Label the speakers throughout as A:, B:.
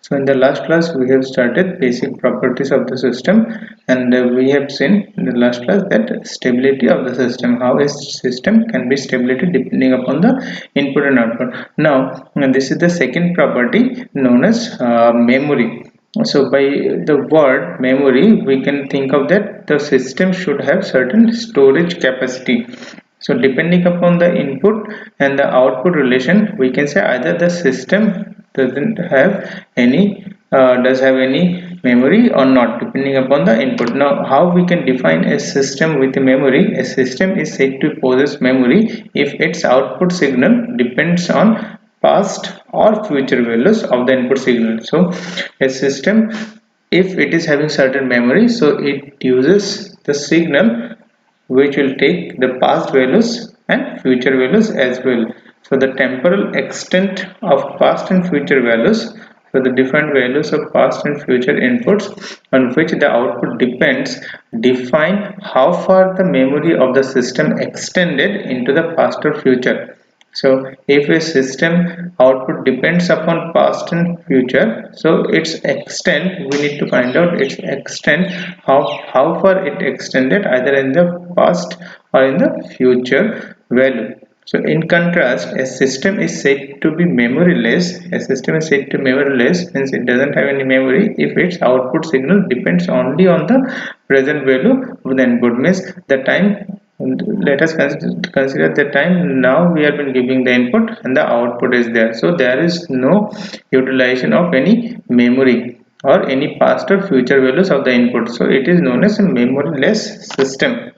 A: So in the last class we have started basic properties of the system, and we have seen in the last class that stability of the system, how a system can be stability depending upon the input and output. Now this is the second property known as memory. So by the word memory we can think of that the system should have certain storage capacity. So depending upon the input and the output relation, we can say either the system doesn't have any does have any memory or not, depending upon the input. Now how we can define a system with a memory? A system is said to possess memory if its output signal depends on past or future values of the input signal. So a system, if it is having certain memory, so it uses the signal which will take the past values and future values as well. So the temporal extent of past and future values, so the different values of past and future inputs on which the output depends, define how far the memory of the system extended into the past or future. So if a system output depends upon past and future, so its extent, we need to find out its extent, how far it extended either in the past or in the future value. So in contrast, a system is said to be memoryless. A system is said to be memoryless since it doesn't have any memory if its output signal depends only on the present value of the input. Means the time, let us consider the time now we have been giving the input and the output is there, so there is no utilization of any memory or any past or future values of the input, so it is known as a memoryless system.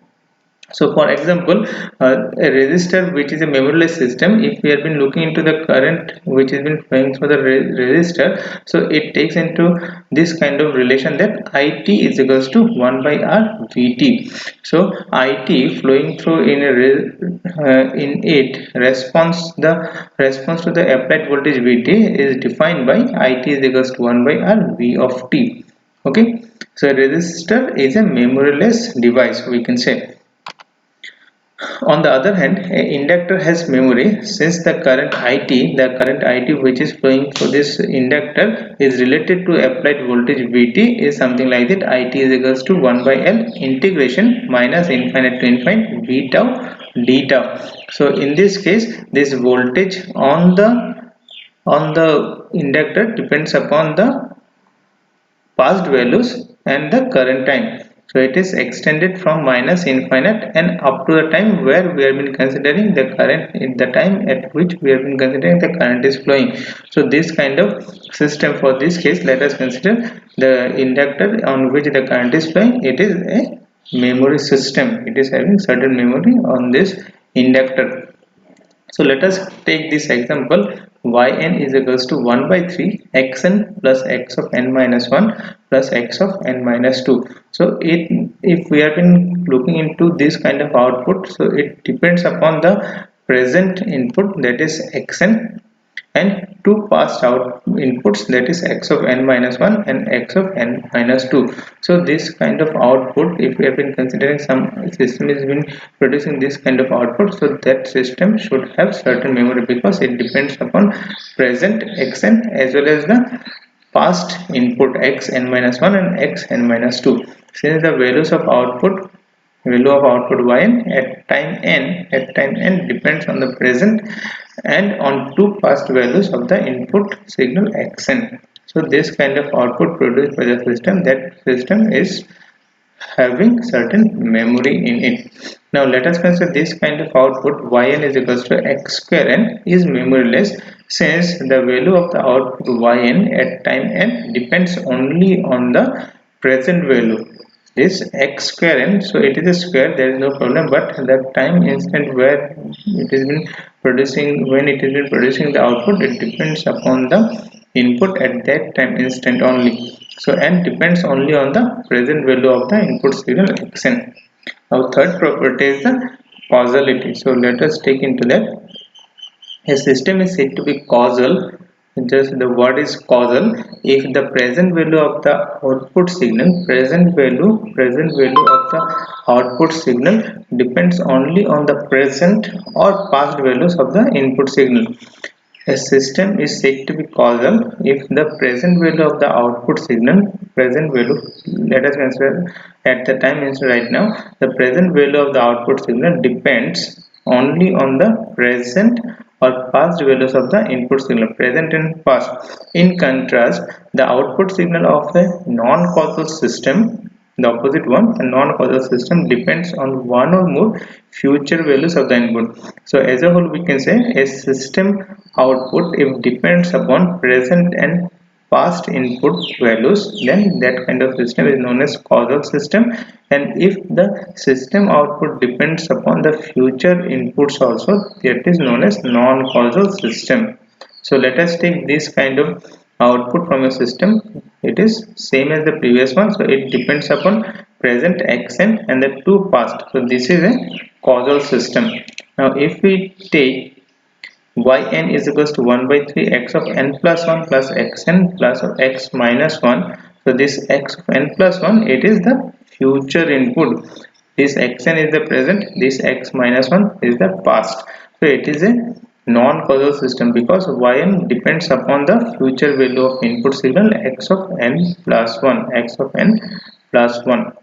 A: So for example, a resistor which is a memoryless system, if we have been looking into the current which has been flowing through the resistor, so it takes into this kind of relation that IT is equals to 1 by R VT. So IT flowing through in it response to the applied voltage VT is defined by IT is equals to 1 by R V of T. Okay, so a resistor is a memoryless device, we can say. On the other hand, an inductor has memory since the current IT which is flowing through this inductor is related to applied voltage VT is something like that. IT is equals to 1 by L integration minus infinite to infinite V tau d tau. So in this case, this voltage on the inductor depends upon the past values and the current time. So it is extended from minus infinite and up to the time where we have been considering the current, in the time at which we have been considering the current is flowing. So this kind of system, for this case let us consider the inductor on which the current is flowing. It is a memory system. It is having certain memory on this inductor. So let us take this example. Yn is equals to 1 by 3 xn plus x of n minus 1 plus x of n minus 2. So if we have been looking into this kind of output, so it depends upon the present input, that is xn, and two past out inputs, that is x of n minus 1 and x of n minus 2. So this kind of output, if we have been considering some system is been producing this kind of output, so that system should have certain memory because it depends upon present xn as well as the past input x n minus 1 and x n minus 2. Since the value of output yn at time n depends on the present and on two past values of the input signal xn. So this kind of output produced by the system, that system is having certain memory in it. Now let us consider this kind of output yn is equals to x square n is memoryless since the value of the output yn at time n depends only on the present value. This x square n, so it is a square, there is no problem, but the time instant where it has been producing, when it has been producing the output, it depends upon the input at that time instant only. So n depends only on the present value of the input signal xn. Now third property is the causality. So let us take into that. A system is said to be causal, just the word is causal, if the present value of the output signal, present value of the output signal depends only on the present or past values of the input signal. A system is said to be causal if the present value of the output signal, present value, let us consider at the time means right now, the present value of the output signal depends only on the present or past values of the input signal, present and past. In contrast, the output signal of a non-causal system, the opposite one, a non-causal system, depends on one or more future values of the input. So as a whole, we can say a system output, if depends upon present and past input values, then that kind of system is known as causal system. And if the system output depends upon the future inputs also, that is known as non-causal system. So let us take this kind of output from a system. It is same as the previous one, so it depends upon present action and the two past. So this is a causal system. Now if we take yn is equals to 1 by 3 x of n plus 1 plus xn plus of x minus 1. So this x of n plus 1, it is the future input. This xn is the present, this x minus 1 is the past. So it is a non-causal system because yn depends upon the future value of input signal x of n plus 1, x of n plus 1.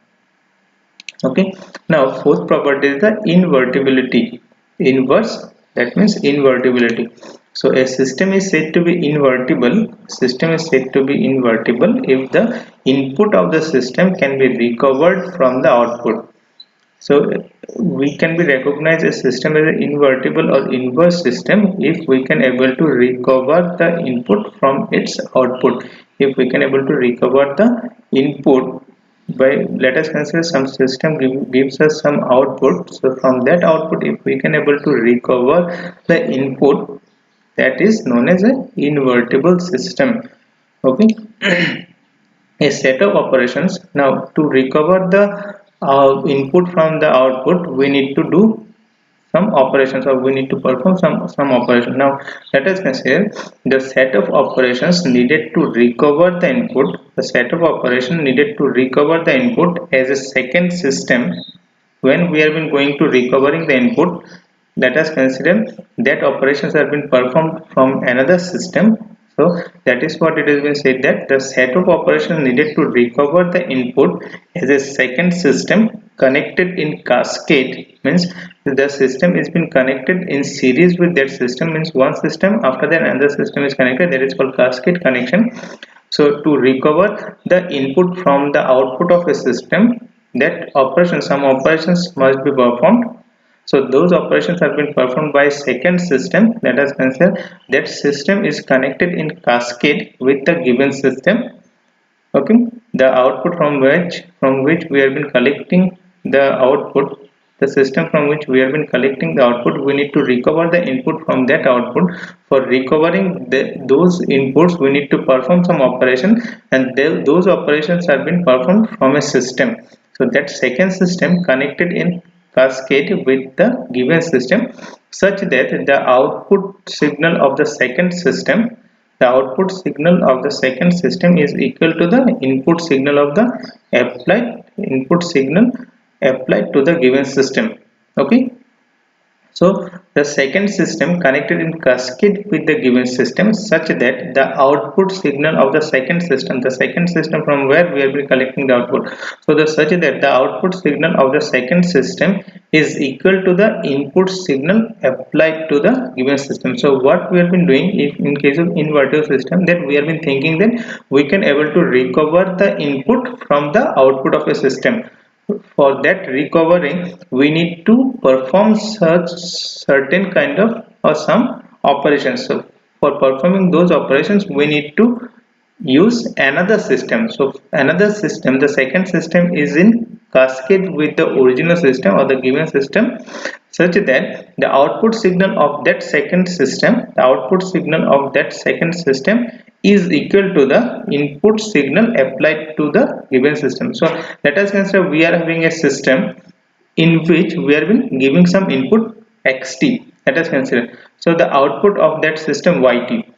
A: Okay, now fourth property is the invertibility. Inverse, that means invertibility. So a system is said to be invertible, system is said to be invertible if the input of the system can be recovered from the output. So we can be recognize a system as an invertible or inverse system if we can able to recover the input from its output. If we can able to recover the input by, let us consider some system gives us some output, so from that output if we can able to recover the input, that is known as an invertible system. Okay. A set of operations. Now to recover the input from the output, we need to do some operations, or we need to perform some operation. Now let us consider the set of operations needed to recover the input. The set of operation needed to recover the input as a second system. When we have been going to recovering the input, let us consider that operations have been performed from another system. So that is what it has been said, that the set of operations needed to recover the input as a second system connected in cascade, means the system is been connected in series with that system, means one system after that another system is connected, that is called cascade connection. So to recover the input from the output of a system, that operation, some operations must be performed. So those operations have been performed by second system. Let us consider that system is connected in cascade with the given system. Okay, the output from which we have been collecting the output, the system from which we have been collecting the output, we need to recover the input from that output. For recovering those inputs, we need to perform some operation, and those operations have been performed from a system. So that second system connected in cascade with the given system, such that the output signal of the second system, the output signal of the second system is equal to the input signal of the input signal applied to the given system. Okay, so the second system connected in cascade with the given system, such that the output signal of the second system from where we will be collecting the output, so the such that the output signal of the second system is equal to the input signal applied to the given system. So what we have been doing, if in case of inverter system, that we have been thinking that we can able to recover the input from the output of a system. For that recovering, we need to perform such certain kind of or some operations. So for performing those operations, we need to use another system. So another system, the second system is in cascade with the original system or the given system, such that the output signal of that second system, is equal to the input signal applied to the given system. So let us consider we are having a system in which we are been giving some input xt. Let us consider, so the output of that system yt.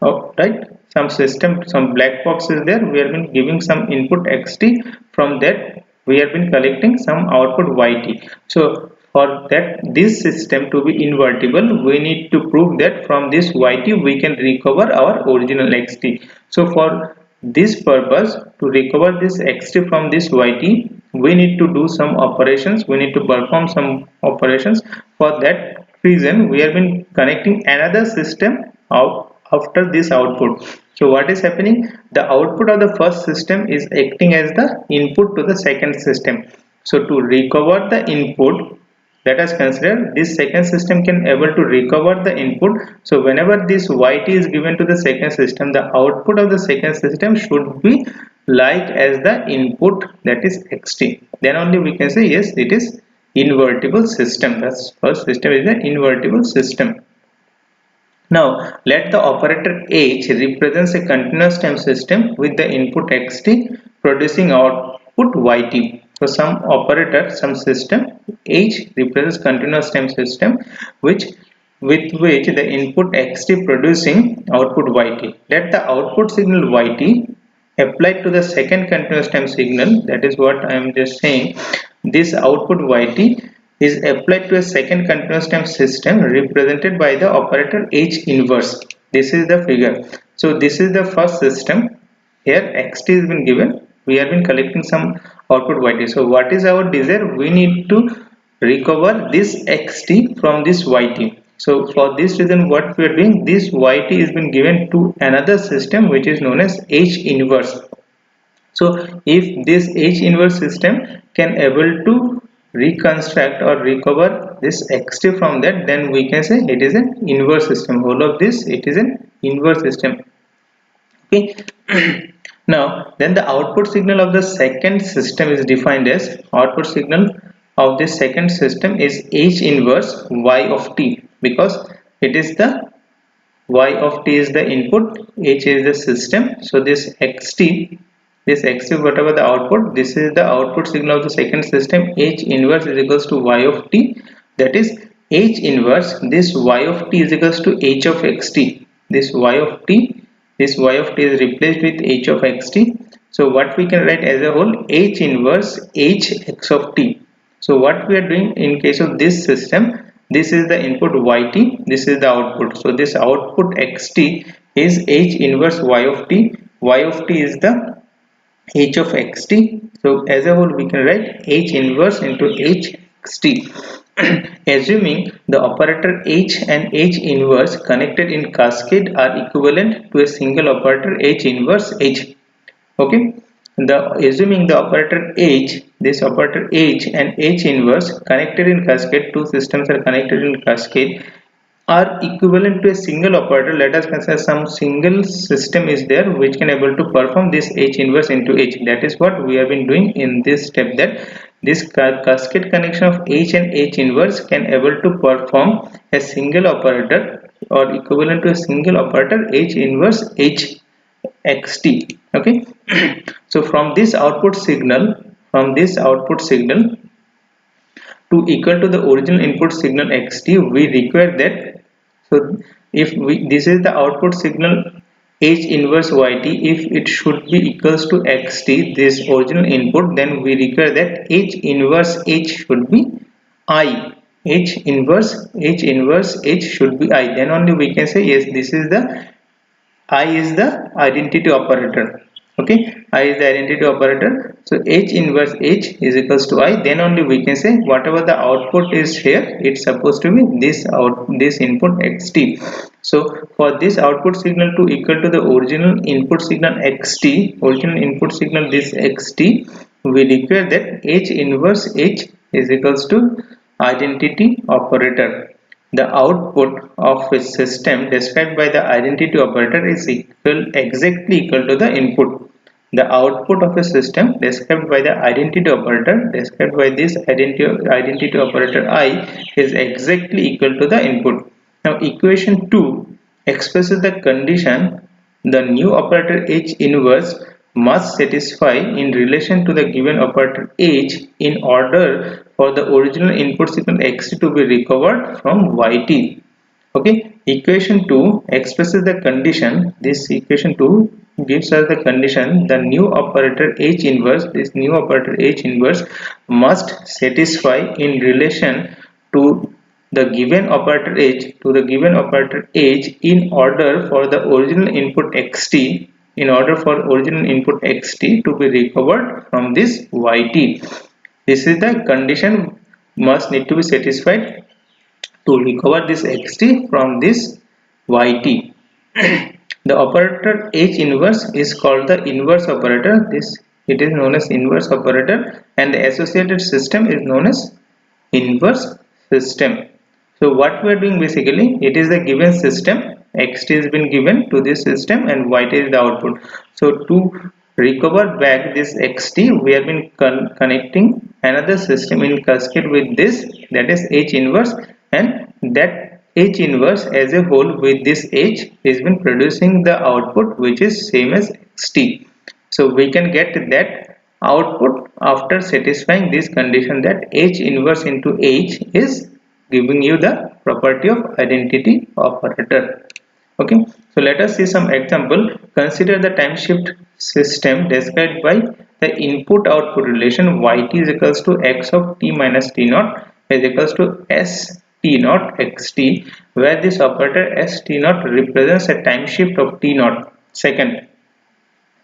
A: Oh, right, some system, some black box is there, we have been giving some input xt, from that we have been collecting some output yt. So for that this system to be invertible, we need to prove that from this yt we can recover our original xt. So for this purpose, to recover this xt from this yt, we need to do some operations, we need to perform some operations. For that reason, we have been connecting another system out after this output. So what is happening? The output of the first system is acting as the input to the second system. So to recover the input, let us consider this second system can able to recover the input. So whenever this yt is given to the second system, the output of the second system should be like as the input, that is xt. Then only we can say yes, it is invertible system. That's first system is an invertible system. Now let the operator H represents a continuous time system with the input xt producing output yt. So some operator, some system H represents continuous time system which with which the input xt producing output yt. Let the output signal yt applied to the second continuous time signal, that is what I am just saying, this output yt is applied to a second continuous time system represented by the operator H inverse. This is the figure. So this is the first system. Here xt has been given. We have been collecting some output yt. So what is our desire? We need to recover this xt from this yt. So for this reason, what we are doing, this yt is been given to another system which is known as H inverse. So if this H inverse system can able to reconstruct or recover this xt from that, then we can say it is an inverse system. Whole of this, it is an inverse system. Okay. Now then the output signal of the second system is defined as, output signal of this second system is H inverse y of t, because it is the y of t is the input, H is the system. So this xt, whatever the output, this is the output signal of the second system. H inverse is equals to y of t, that is H inverse, this y of t is equals to h of xt. This y of t is replaced with h of xt. So what we can write as a whole, H inverse h x of t. So what we are doing in case of this system, this is the input yt, this is the output. So this output xt is H inverse y of t is the h of xt. So as a whole we can write H inverse into h xt. Assuming the operator H and H inverse connected in cascade are equivalent to a single operator H inverse H. Okay. Assuming the operator H, this operator H and H inverse connected in cascade, two systems are connected in cascade, are equivalent to a single operator. Let us consider some single system is there which can able to perform this H inverse into H. That is what we have been doing in this step, that this cascade connection of H and H inverse can able to perform a single operator or equivalent to a single operator H inverse H xt. Okay. So from this output signal, to equal to the original input signal xt, we require that, so if this is the output signal H inverse yt, if it should be equals to xt, this original input, then we require that H inverse H should be I. H inverse H should be I. Then only we can say yes, this is the I is the identity operator. Okay, I is the identity operator. So H inverse H is equals to I. Then only we can say whatever the output is here, it's supposed to be this input xt. So for this output signal to equal to the original input signal xt, this xt, we require that H inverse H is equals to identity operator. The output of a system described by the identity operator is exactly equal to the input. The output of a system described by the identity operator, described by this identity operator I, is exactly equal to the input. Now equation 2 expresses the condition the new operator H inverse must satisfy in relation to the given operator H in order for the original input signal xt to be recovered from yt. Okay, equation 2 expresses the condition, this equation 2 gives us the condition the new operator H inverse, must satisfy in relation to the given operator age in order for the original input xt to be recovered from this yt. This is the condition must need to be satisfied to recover this xt from this yt. The operator h inverse is called the inverse operator. It is known as inverse operator, and the associated system is known as inverse system. So what we are doing basically, it is the given system, xt has been given to this system and yt is the output. So to recover back this xt, we have been connecting another system in cascade with this, that is h inverse, and that h inverse as a whole with this h has been producing the output which is same as xt. So we can get that output after satisfying this condition that h inverse into h is giving you the property of identity operator. Okay, so let us see some example. Consider the time shift system described by the input output relation yt is equals to x of t minus t naught is equals to s t naught xt, where this operator s t naught represents a time shift of t naught second.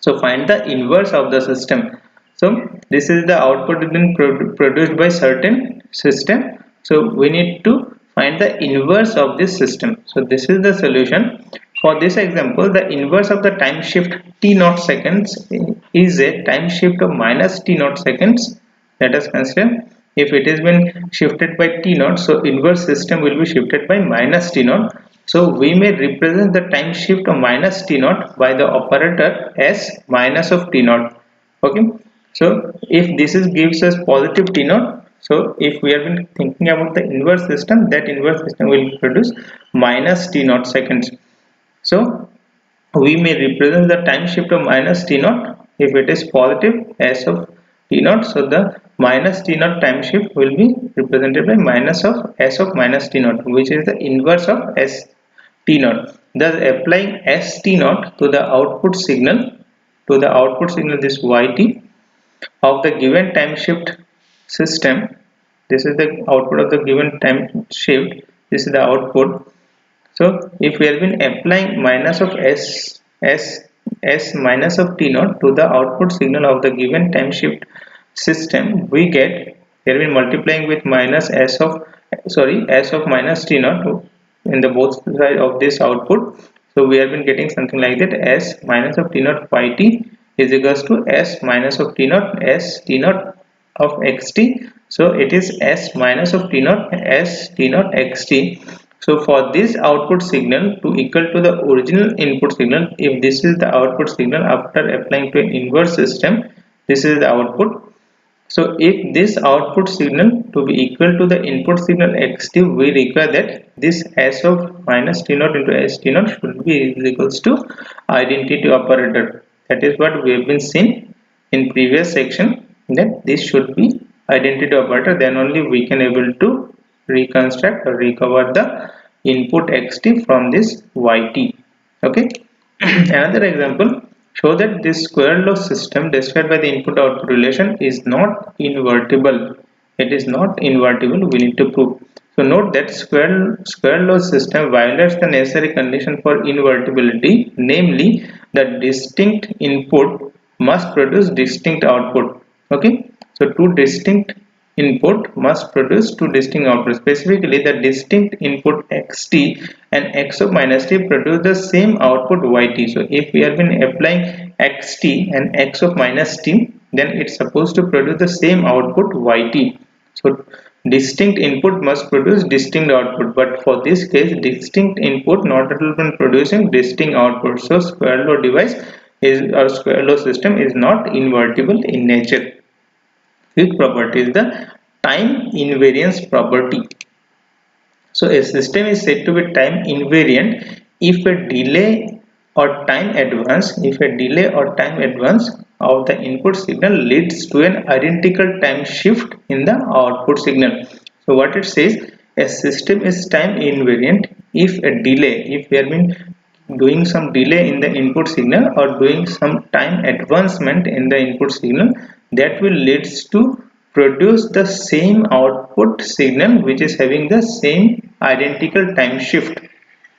A: So find the inverse of the system. So this is the output being produced by certain system. So we need to find the inverse of this system. So this is the solution. For this example, the inverse of the time shift t naught seconds is a time shift of minus t naught seconds. Let us consider, if it has been shifted by t naught, so inverse system will be shifted by minus t naught. So we may represent the time shift of minus t naught by the operator s minus of t naught. Okay, so if this is gives us positive t naught, so if we have been thinking about the inverse system, that inverse system will produce minus t naught seconds. So we may represent the time shift of minus t naught if it is positive s of t naught. So the minus t naught time shift will be represented by minus of s of minus t naught, which is the inverse of s t naught. Thus applying s t naught to the output signal, this yt of the given time shift system, this is the output of the given time shift, this is the output. So if we have been applying minus of s minus of t naught to the output signal of the given time shift system, we get, we have been multiplying with minus s of minus t naught in the both side of this output. So we have been getting something like that, s minus of t naught yt is equals to s minus of t naught s t naught of xt. So it is s minus of t naught s t naught xt. So for this output signal to equal to the original input signal, if this is the output signal after applying to an inverse system, this is the output. So if this output signal to be equal to the input signal xt, we require that this s of minus t naught into s t naught should be equals to identity operator. That is what we have been seen in previous section, that this should be identity operator, then only we can able to reconstruct or recover the input xt from this yt. Okay. Another example, show that this square law system described by the input output relation is not invertible. It is not invertible, we need to prove. So note that square law system violates the necessary condition for invertibility, namely the distinct input must produce distinct output. Okay, so two distinct input must produce two distinct outputs. Specifically, the distinct input xt and x of minus t produce the same output yt. So if we have been applying xt and x of minus t, then it's supposed to produce the same output yt. So distinct input must produce distinct output, but for this case distinct input not even producing distinct output. So square law device is, or square law system is not invertible in nature. Fifth property is the time invariance property. So a system is said to be time invariant if a delay or time advance of the input signal leads to an identical time shift in the output signal. So what it says, a system is time invariant if a delay, if we have been doing some delay in the input signal or doing some time advancement in the input signal, that will leads to produce the same output signal which is having the same identical time shift.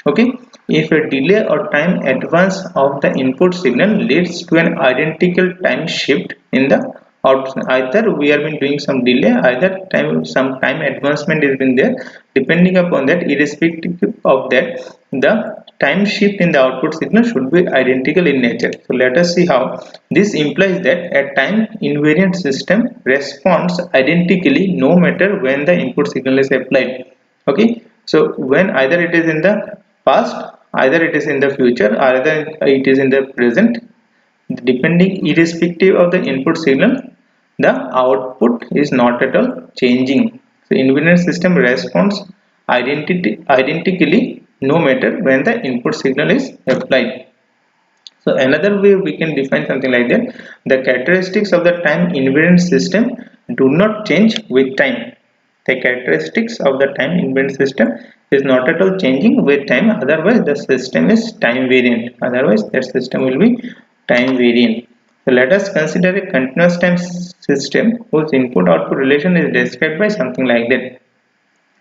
A: Okay, if a delay or time advance of the input signal leads to an identical time shift in the output, either we have been doing some delay, either some time advancement has been there. Depending upon that, irrespective of that, the time shift in the output signal should be identical in nature. So let us see how. This implies that a time invariant system responds identically no matter when the input signal is applied. Okay, so when either it is in the past, either it is in the future, either it is in the present, depending irrespective of the input signal, the output is not at all changing. So invariant system responds identically no matter when the input signal is applied. So another way we can define something like that: the characteristics of the time invariant system do not change with time. The characteristics of the time invariant system is not at all changing with time, otherwise the system is time variant. Otherwise that system will be time variant. So let us consider a continuous time system whose input output relation is described by something like that: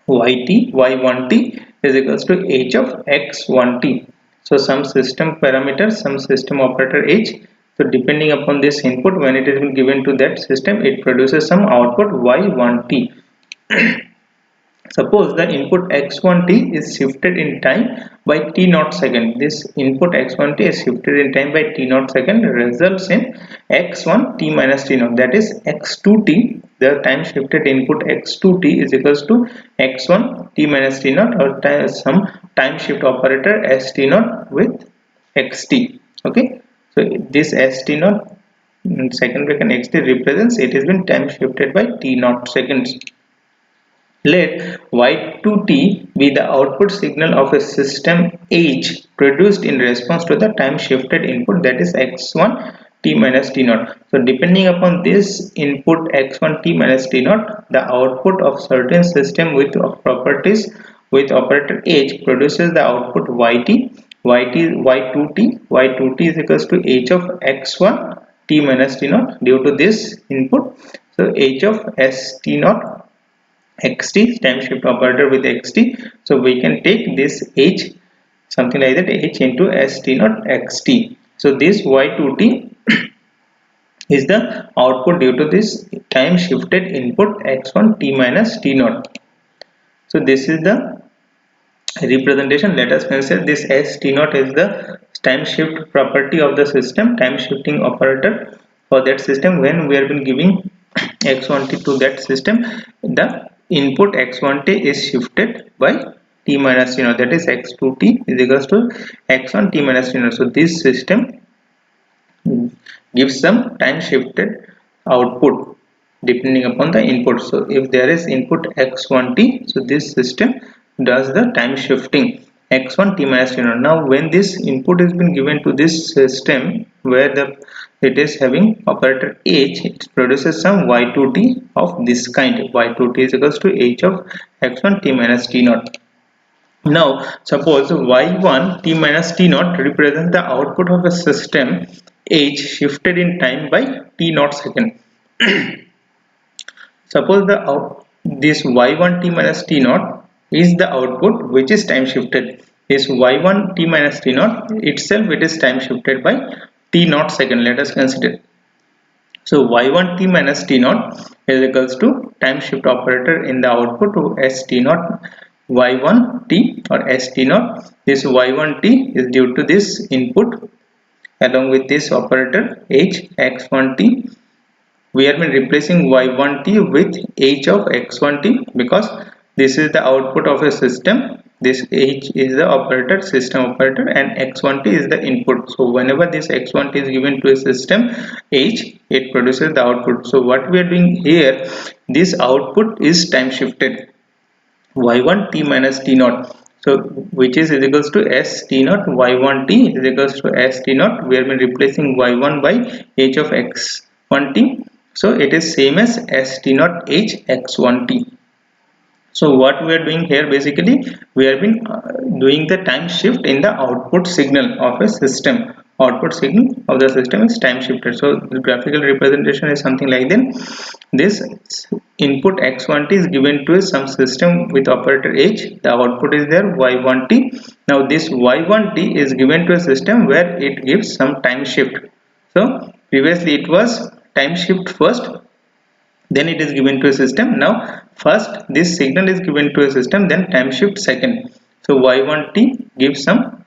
A: y1t is equals to h of x1t. So some system parameter, some system operator h. So depending upon this input, when it is given to that system, it produces some output y1t. Suppose the input x1t is shifted in time by t naught second. This input x1t is shifted in time by t naught second, results in x1 t minus t naught, that is x2t. The time shifted input x2t is equals to x1 t minus t naught, or some time shift operator st naught with xt. Okay, so this st naught second bracket xt represents it has been time shifted by t naught seconds. Let y2t be the output signal of a system H produced in response to the time shifted input, that is x1 t minus t naught. So depending upon this input x1 t minus t naught, the output of certain system with properties with operator H produces the output y2t is equals to h of x1 t minus t naught due to this input. So h of st naught xt, time shift operator with xt. So we can take this h, something like that, h into st naught xt. So this y2t is the output due to this time shifted input x1 t minus t naught. So this is the representation. Let us consider this st naught is the time shift property of the system, time shifting operator for that system. When we have been giving x1t to that system, the input x1t is shifted by t minus t naught, that is x2t is equals to x1 t minus t naught. So this system gives some time shifted output depending upon the input. So if there is input x1t, so this system does the time shifting x1 t minus t naught. Now when this input has been given to this system where it is having operator h, it produces some y2t of this kind. Y2t is equals to h of x1 t minus t naught. Now suppose y1 t minus t naught represents the output of a system h shifted in time by t naught second. Suppose this y1 t minus t naught is the output which is time shifted. This y1 t minus t naught itself, it is time shifted by t naught second. Let us consider. So y1 t minus t naught is equals to time shift operator in the output to st naught y1 t or st naught. This y1 t is due to this input along with this operator h x1 t. We have been replacing y1t with h of x1t because this is the output of a system. This h is the operator, system operator, and x1t is the input. So whenever this x1t is given to a system h, it produces the output. So what we are doing here, this output is time shifted y1 t minus t naught. So which is equals to s t naught, y1 t is equals to s t naught. We have been replacing y1 by h of x1 t. So it is same as st naught h x1t. So what we are doing here, basically we have been doing the time shift in the output signal of a system. output signal of the system is time shifted. So the graphical representation is something like then this input x1t is given to some system with operator h, the output is there y1t. Now this y1t is given to a system where it gives some time shift. So previously it was time shift first, then it is given to a system. Now first this signal is given to a system, then time shift second. So y1t gives some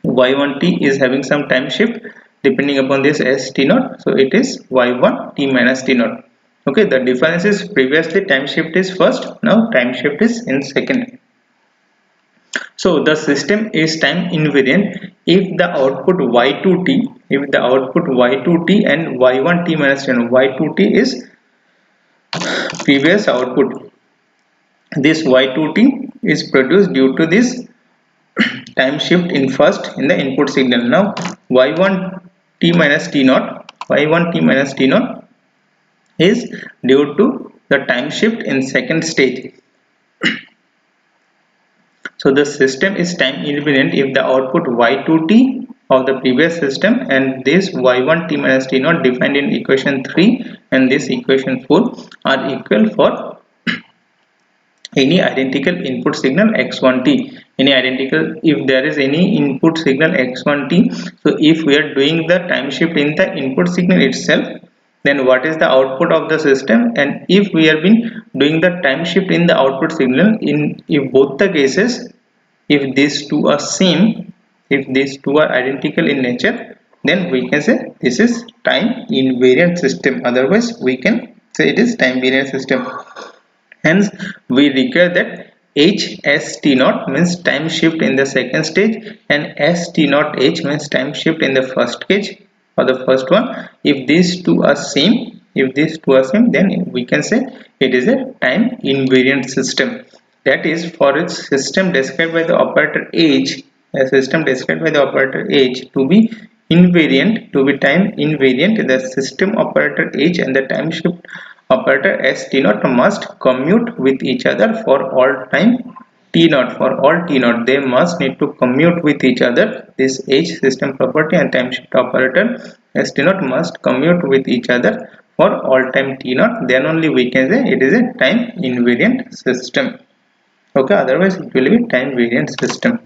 A: y1t is having some time shift depending upon this s t naught, so it is y1 t minus t naught. Okay, the difference is previously time shift is first, now time shift is in second. So the system is time invariant if the output y2t, if the output y2t and y1 t minus t naught, y2t is previous output, this y2t is produced due to this time shift in first in the input signal. Now y1 t minus t naught, y1 t minus t naught is due to the time shift in second stage. So the system is time invariant if the output y2t of the previous system and this y1 t minus t naught defined in equation 3 and this equation 4 are equal for any identical input signal x1t. Any identical, if there is any input signal x1t, so if we are doing the time shift in the input signal itself, then what is the output of the system, and if we have been doing the time shift in the output signal, in if both the cases, if these two are same, if these two are identical in nature, then we can say this is time invariant system. Otherwise we can say it is time variant system. Hence, we require that HST naught means time shift in the second stage and ST naught H means time shift in the first stage or the first one. If these two are same, then we can say it is a time invariant system. That is, for its system described by the operator H, a system described by the operator H to be invariant, to be time invariant, the system operator H and the time shift operator s t naught must commute with each other for all time t naught. For all t naught, they must need to commute with each other. This H system property and time shift operator s t naught must commute with each other for all time t naught. Then only we can say it is a time invariant system. Okay, otherwise it will be time variant system.